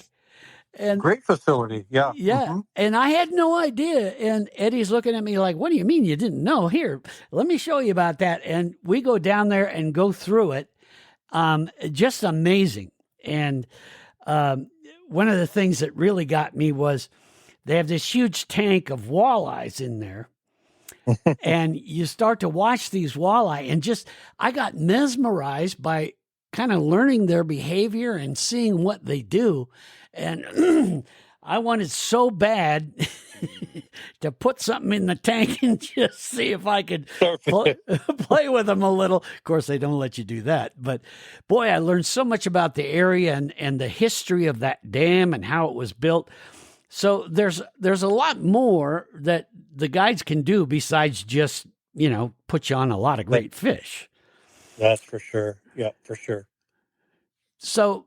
And great facility. Yeah. Yeah. Mm-hmm. And I had no idea. And Eddie's looking at me like, what do you mean you didn't know? Here, let me show you about that. And we go down there and go through it. Just amazing. And one of the things that really got me was they have this huge tank of walleyes in there. And you start to watch these walleye and I got mesmerized by kind of learning their behavior and seeing what they do. And I wanted so bad to put something in the tank and just see if I could play with them a little. Of course, they don't let you do that. But boy, I learned so much about the area and the history of that dam and how it was built. So there's a lot more that the guides can do besides just, put you on a lot of great fish. That's for sure. Yeah, for sure. So,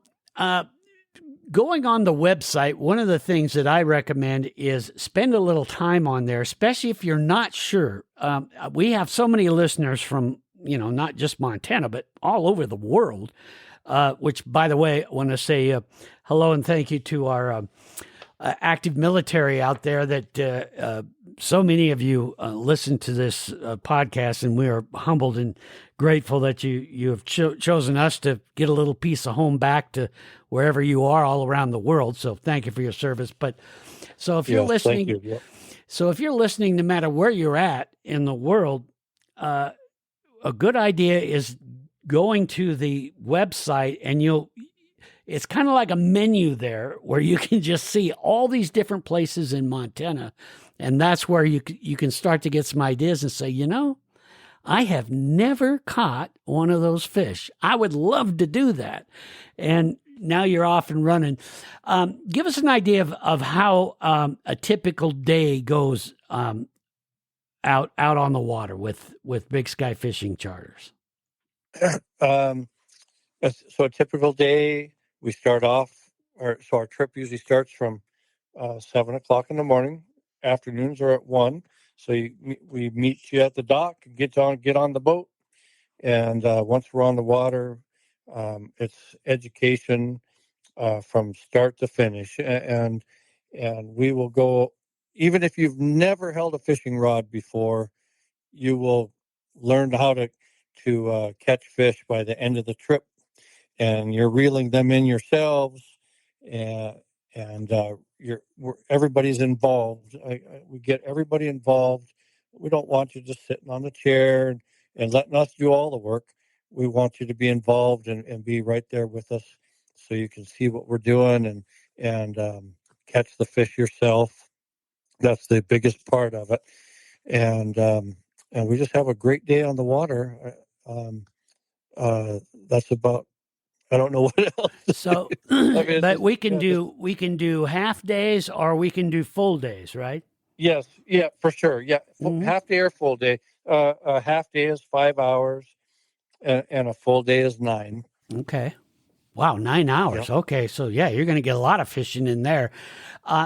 going on the website, one of the things that I recommend is spend a little time on there, especially if you're not sure. We have so many listeners from, not just Montana, but all over the world, which, by the way, I want to say hello and thank you to our active military out there that so many of you listen to this podcast, and we are humbled and grateful that you have chosen us to get a little piece of home back to wherever you are all around the world. So thank you for your service. But so if you're listening, thank you. Yeah. So if you're listening, no matter where you're at in the world, a good idea is going to the website and it's kind of like a menu there where you can just see all these different places in Montana. And that's where you can start to get some ideas and say, I have never caught one of those fish. I would love to do that. And now you're off and running. Give us an idea of how a typical day goes out on the water with Big Sky Fishing Charters. So a typical day, we start off, our trip usually starts from 7 o'clock in the morning. Afternoons are at 1. So we meet you at the dock, get on the boat. And once we're on the water, it's education from start to finish. And we will go, even if you've never held a fishing rod before, you will learn how to catch fish by the end of the trip. And you're reeling them in yourselves, and everybody's involved. We get everybody involved. We don't want you just sitting on the chair and letting us do all the work. We want you to be involved and be right there with us, so you can see what we're doing and catch the fish yourself. That's the biggest part of it, and we just have a great day on the water. That's about. I don't know what else. So, but we can do half days or we can do full days, right? Yes, yeah, for sure. Yeah, half day or full day. A half day is 5 hours, and a full day is 9. Okay. Wow, 9 hours. Yep. Okay, so yeah, you're going to get a lot of fishing in there.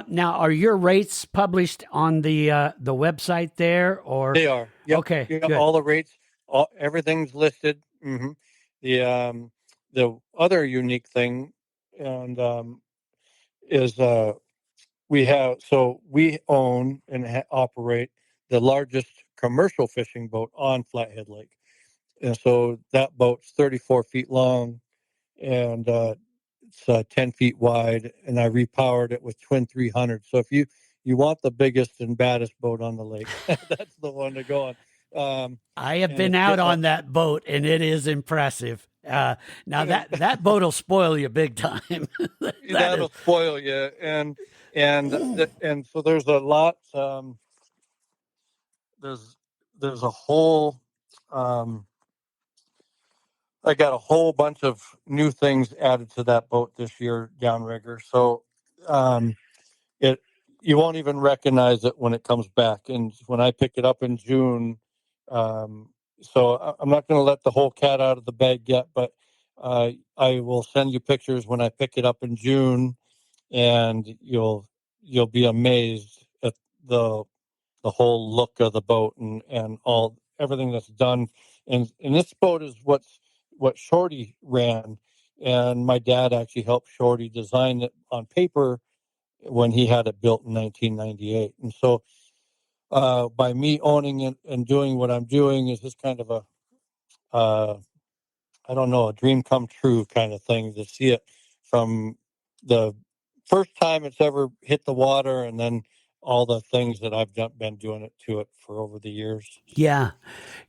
Now, are your rates published on the website there, or they are? Yep. Okay, good. All the rates, everything's listed. Mm-hmm. The other unique thing is we own and operate the largest commercial fishing boat on Flathead Lake. And so that boat's 34 feet long and it's 10 feet wide, and I repowered it with twin 300. So if you want the biggest and baddest boat on the lake, that's the one to go on. I have been out on that boat, and it is impressive. Now that boat will spoil you big time. That'll spoil you, and so there's a lot. there's a whole I got a whole bunch of new things added to that boat this year, Downrigger. So it you won't even recognize it when it comes back. And when I pick it up in June, I'm not going to let the whole cat out of the bag yet, but I will send you pictures when I pick it up in June, and you'll be amazed at the whole look of the boat and everything that's done. And this boat is what Shorty ran, and my dad actually helped Shorty design it on paper when he had it built in 1998. And so by me owning it and doing what I'm doing is just kind of I don't know, a dream come true kind of thing to see it from the first time it's ever hit the water, and then all the things that I've been doing it to it for over the years. Yeah.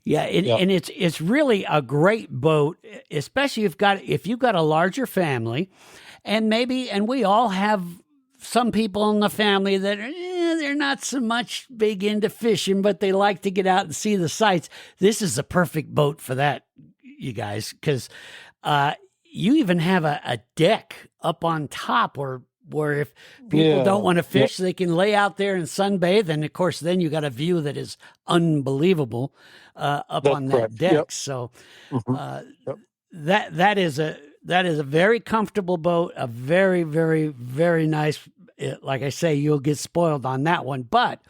And it's really a great boat, especially if you've got a larger family, and we all have some people in the family that they're not so much big into fishing, but they like to get out and see the sights. This is the perfect boat for that, you guys, because you even have a deck up on top where if people don't want to fish, they can lay out there and sunbathe. And of course, then you got a view that is unbelievable up on that deck. Yep. So that is a very comfortable boat, a very, very, very nice. Like I say, you'll get spoiled on that one. But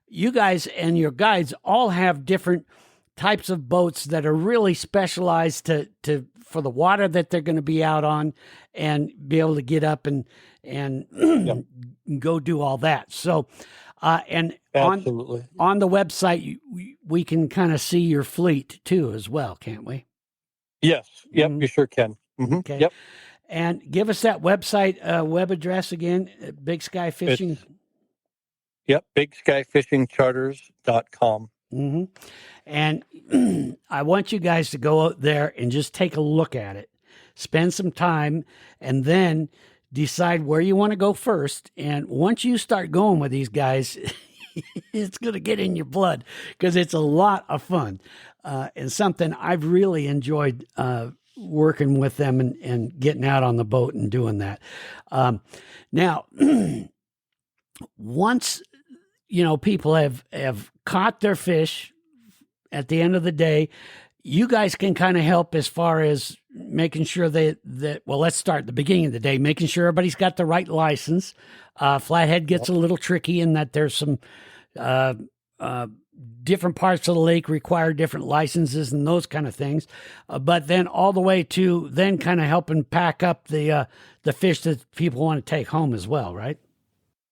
you guys and your guides all have different types of boats that are really specialized for the water that they're going to be out on, and be able to get up and go do all that. So, and absolutely on the website, we can kind of see your fleet too, as well, can't we? Yes. Yep. You sure can. Mm-hmm. Okay. Yep. And give us that website web address again. Big Sky Fishing. BigSkyFishingCharters.com. Mm-hmm. And I want you guys to go out there and just take a look at it, spend some time, and then decide where you want to go first. And once you start going with these guys, it's going to get in your blood, because it's a lot of fun and something I've really enjoyed working with them and getting out on the boat and doing that. Now, once people have caught their fish, at the end of the day, you guys can kind of help as far as making sure let's start at the beginning of the day, making sure everybody's got the right license. Flathead gets a little tricky in that there's some different parts of the lake require different licenses and those kind of things. But then all the way to then kind of helping pack up the fish that people want to take home as well, right?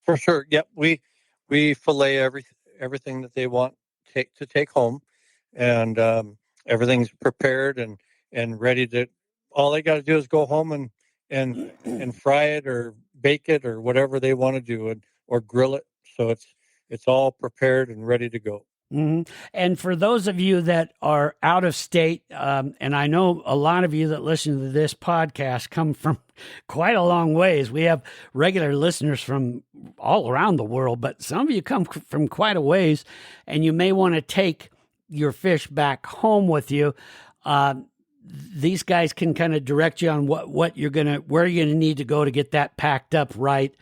For sure. Yep. We fillet everything that they want to take home, and everything's prepared and ready to. All they got to do is go home and fry it or bake it or whatever they want to do, or grill it. So it's all prepared and ready to go. Mm-hmm. And for those of you that are out of state, and I know a lot of you that listen to this podcast come from quite a long ways. We have regular listeners from all around the world, but some of you come from quite a ways, and you may want to take your fish back home with you. These guys can kind of direct you on where you're gonna need to go to get that packed up right,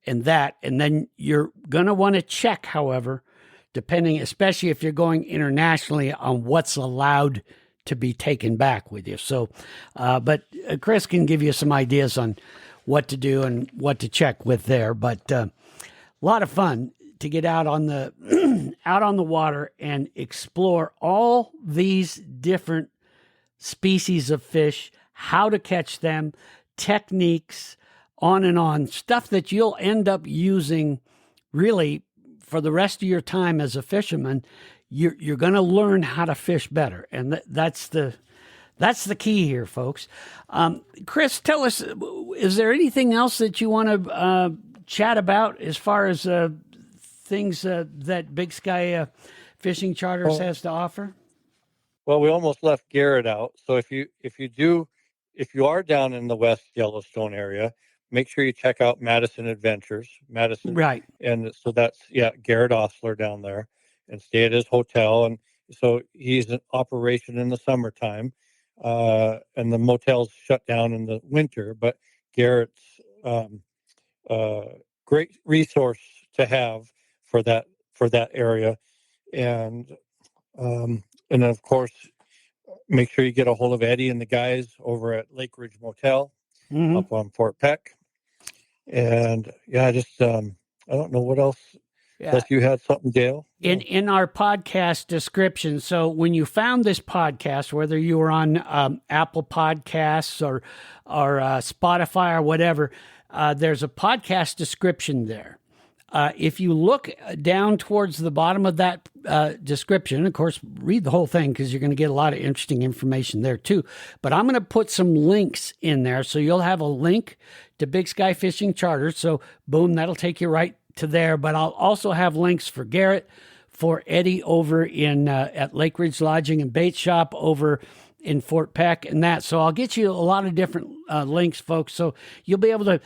and then you're gonna want to check, however, depending, especially if you're going internationally, on what's allowed to be taken back with you. So, but Chris can give you some ideas on what to do and what to check with there. But a lot of fun to get out on the out on the water and explore all these different species of fish, how to catch them, techniques, on and on, stuff that you'll end up using really for the rest of your time as a fisherman. You're going to learn how to fish better, and that's the key here, folks. Chris, tell us, is there anything else that you want to chat about as far as things that Big Sky Fishing Charters has to offer? Well, we almost left Garrett out. So if you are down in the West Yellowstone area, make sure you check out Madison Adventures. Madison, right? And so that's Garrett Osler down there. and stay at his hotel. And so he's in operation in the summertime, and the motel's shut down in the winter. But Garrett's great resource to have for that area, and then of course make sure you get a hold of Eddie and the guys over at Lake Ridge Motel up on Fort Peck. And I just I don't know what else. Yeah. Unless you had something, Dale. In our podcast description. So when you found this podcast, whether you were on Apple Podcasts or Spotify or whatever, there's a podcast description there. If you look down towards the bottom of that description, of course, read the whole thing because you're going to get a lot of interesting information there too. But I'm going to put some links in there. So you'll have a link to Big Sky Fishing Charters. So boom, that'll take you right to there. But I'll also have links for Garrett, for Eddie over in at Lake Ridge Lodging and Bait Shop over in Fort Peck and that. So I'll get you a lot of different links, folks. So you'll be able to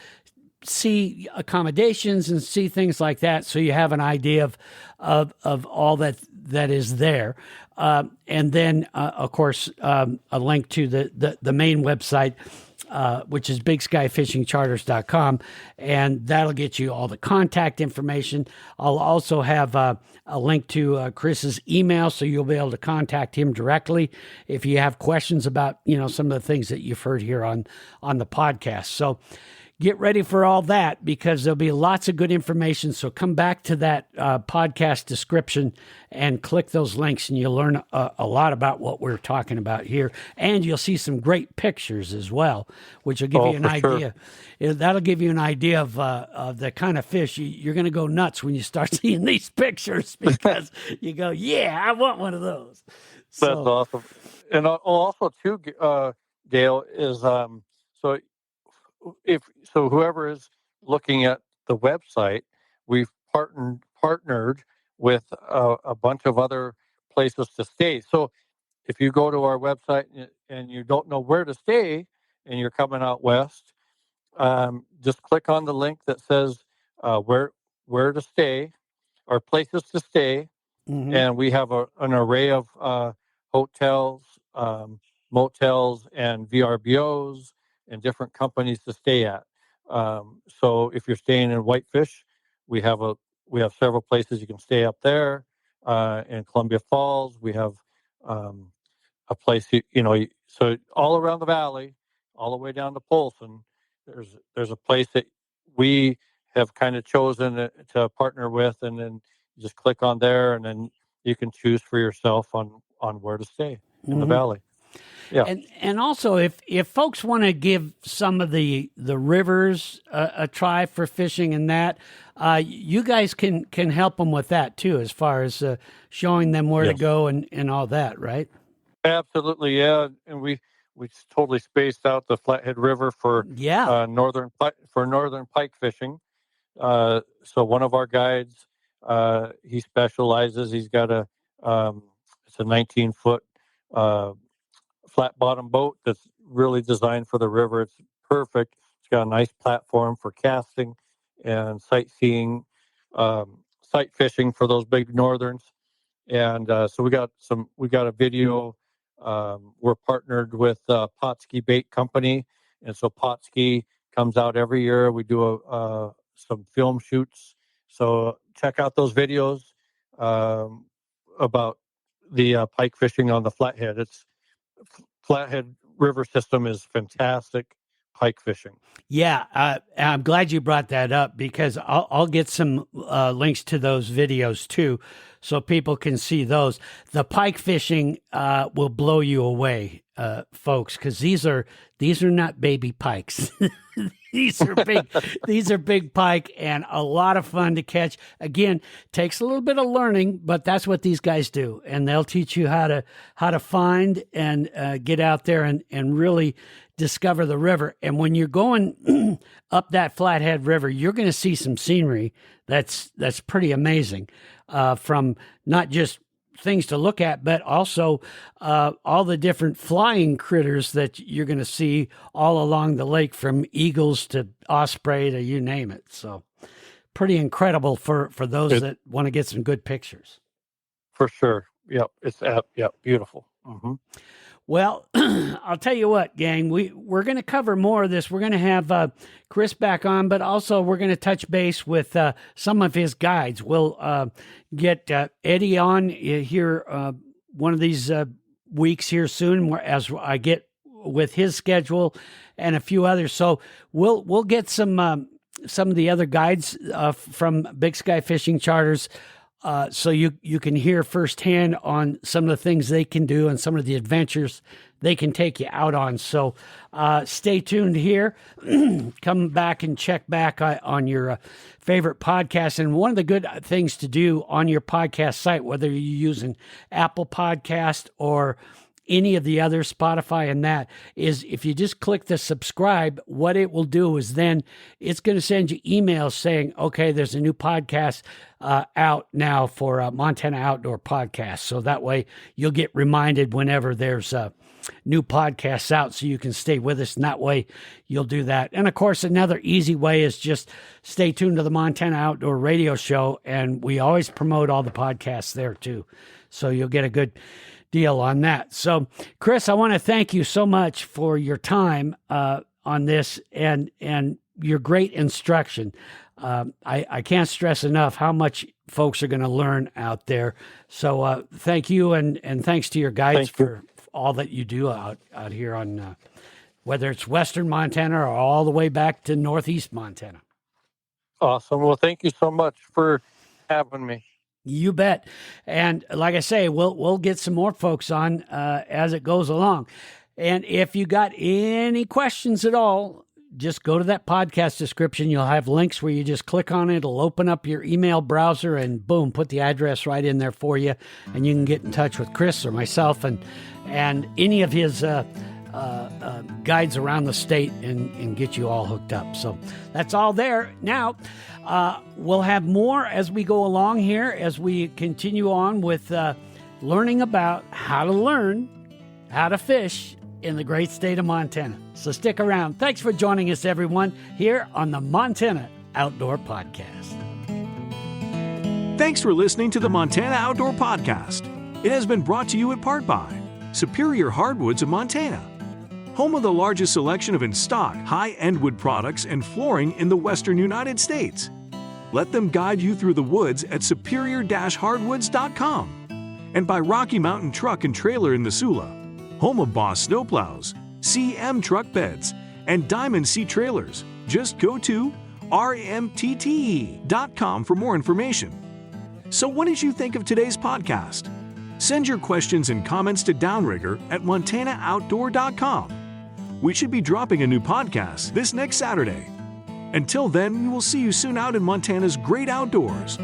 see accommodations and see things like that, so you have an idea of all that is there, and then of course a link to the main website, which is bigskyfishingcharters.com, and that'll get you all the contact information. I'll also have a link to Chris's email, so you'll be able to contact him directly if you have questions about some of the things that you've heard here on the podcast. So get ready for all that, because there'll be lots of good information. So come back to that podcast description and click those links, and you'll learn a lot about what we're talking about here. And you'll see some great pictures as well, which will give you an idea. Sure. That'll give you an idea of the kind of fish. You're going to go nuts when you start seeing these pictures, because you go, yeah, I want one of those. So, that's awesome. And also too, Dale, is so whoever is looking at the website, we've partnered with a bunch of other places to stay. So if you go to our website and you don't know where to stay and you're coming out west, just click on the link that says where to stay or places to stay. Mm-hmm. And we have an array of hotels, motels, and VRBOs and different companies to stay at. So if you're staying in Whitefish, we have several places you can stay up there. In Columbia Falls, we have a place so all around the valley, all the way down to Polson, there's a place that we have kind of chosen to partner with, and then you just click on there, and then you can choose for yourself on where to stay in the valley. Yeah. And also, if folks want to give some of the rivers a try for fishing and that, you guys can help them with that too, as far as showing them where to go and all that, right? Absolutely, yeah. And we totally spaced out the Flathead River for northern pike fishing. So one of our guides, he specializes. He's got it's a 19-foot flat bottom boat that's really designed for the river. It's perfect. It's got a nice platform for casting and sightseeing, sight fishing for those big northerns. And so we got a video. We're partnered with Potski Bait Company, and so Potski comes out every year. We do some film shoots. So check out those videos about the pike fishing on the Flathead. Flathead River system is fantastic pike fishing. Yeah, I'm glad you brought that up, because I'll get some links to those videos too, so people can see those. The pike fishing will blow you away, folks, because these are not baby pikes. These are big pike, and a lot of fun to catch. Again, takes a little bit of learning, but that's what these guys do, and they'll teach you how to find and get out there and really discover the river. And when you're going up that Flathead River, you're going to see some scenery that's pretty amazing, from not just things to look at, but also all the different flying critters that you're going to see all along the lake, from eagles to osprey to you name it. So pretty incredible for those that want to get some good pictures. for sure. Yep, it's beautiful. Mm-hmm. Well, I'll tell you what, gang, we're going to cover more of this. We're going to have Chris back on, but also we're going to touch base with some of his guides. We'll get Eddie on here one of these weeks here soon, as I get with his schedule and a few others. So we'll get some of the other guides from Big Sky Fishing Charters. So you can hear firsthand on some of the things they can do and some of the adventures they can take you out on. So stay tuned here. Come back and check back on your favorite podcast. And one of the good things to do on your podcast site, whether you're using Apple Podcast or any of the other Spotify and that, is if you just click the subscribe, what it will do is then it's going to send you emails saying, okay, there's a new podcast out now for Montana Outdoor Podcast. So that way you'll get reminded whenever there's new podcasts out, so you can stay with us. And that way you'll do that. And of course, another easy way is just stay tuned to the Montana Outdoor Radio Show. And we always promote all the podcasts there too. So you'll get a good deal on that. So, Chris, I want to thank you so much for your time on this and your great instruction. I can't stress enough how much folks are going to learn out there. So, thank you, and thanks to your guides for all that you do out here on whether it's Western Montana or all the way back to Northeast Montana. Awesome. Well, thank you so much for having me. You bet. And like I say, we'll get some more folks on as it goes along. And if you got any questions at all, just go to that podcast description. You'll have links where you just click on it. It'll open up your email browser and boom, put the address right in there for you. And you can get in touch with Chris or myself and any of his guides around the state and get you all hooked up. So that's all there. Now, we'll have more as we go along here, as we continue on with learning about how to learn how to fish in the great state of Montana. So stick around. Thanks for joining us, everyone, here on the Montana Outdoor Podcast. Thanks for listening to the Montana Outdoor Podcast. It has been brought to you in part by Superior Hardwoods of Montana, home of the largest selection of in-stock high-end wood products and flooring in the western United States. Let them guide you through the woods at superior-hardwoods.com. And by Rocky Mountain Truck and Trailer in Missoula, home of Boss Snowplows, CM Truck Beds, and Diamond Sea Trailers. Just go to rmtte.com for more information. So what did you think of today's podcast? Send your questions and comments to Downrigger at montanooutdoor.com. We should be dropping a new podcast this next Saturday. Until then, we will see you soon out in Montana's great outdoors.